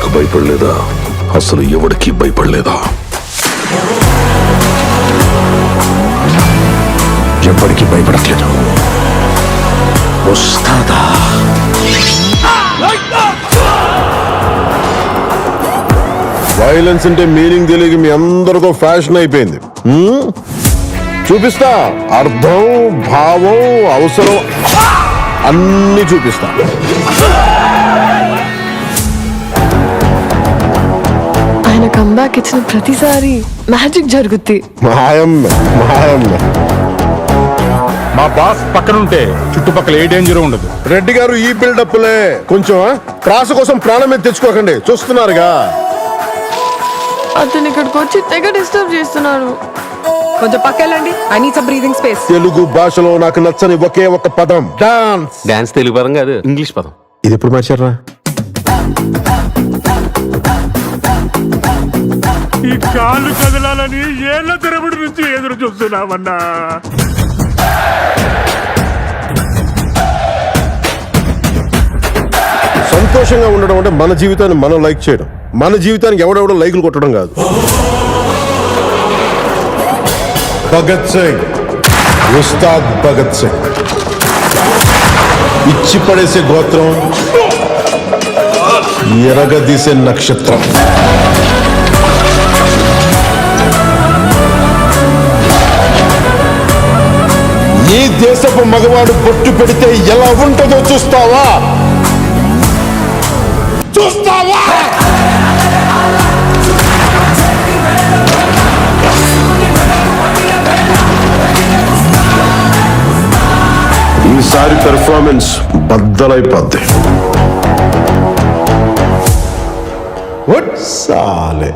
నాకు భయపడలేదా? అసలు ఎవడికి భయపడలేదా? ఎప్పటికీ భయపడట్లేదు. వస్తాదా? వైలెన్స్ అంటే మీనింగ్ తెలియక మీ అందరికీ ఫ్యాషన్ అయిపోయింది. చూపిస్తా. అర్థం, భావం, అవసరం అన్ని చూపిస్తా. ఆయన కంబ్యాక్ ఇచ్చిన ప్రతిసారి మ్యాజిక్ జరుగుద్ది. మాయమ్మ మా బాస్ పక్కనుంటే చుట్టుపక్కల ఏ డేంజర్ ఉండదు. రెడ్డి గారు ఈ బిల్డప్లే కొంచెం త్రాసు కోసం ప్రాణం మీద తెచ్చుకోకండి. చూస్తున్నారుగా అతను ఇక్కడికి వచ్చి తెగ డిస్టర్బ్ చేస్తున్నాడు. కొంచెం పక్కెళ్ళండి. I need some breathing space. Telugu భాషలో నాకు నచ్చని ఒకే ఒక పదం డాన్స్. డాన్స్ తెలుగు పదం కాదు, ఇంగ్లీష్ పదం. ఇది ఎప్పుడు మార్చారా? ఈ కాళ్ళు కదలాలని ఏళ్ళ తరబడి నుంచి ఎదురు చూస్తున్నామన్నా. సంతోషంగా ఉండడం అంటే మన జీవితాన్ని మనం లైక్ చేయడం. మన జీవితానికి ఎవడెవడో లైకులు కొట్టడం కాదు. భగత్ సింగ్, ఉస్తాద్ భగత్ సింగ్. ఇచ్చి పడేసే గోత్రం, ఎరగదీసే నక్షత్రం. ఈ దేశపు మగవాడు బొట్టు పెడితే ఎలా ఉంటుందో చూస్తావా? ఈసారి పెర్ఫార్మెన్స్ బద్దలైపోద్ది. సాలే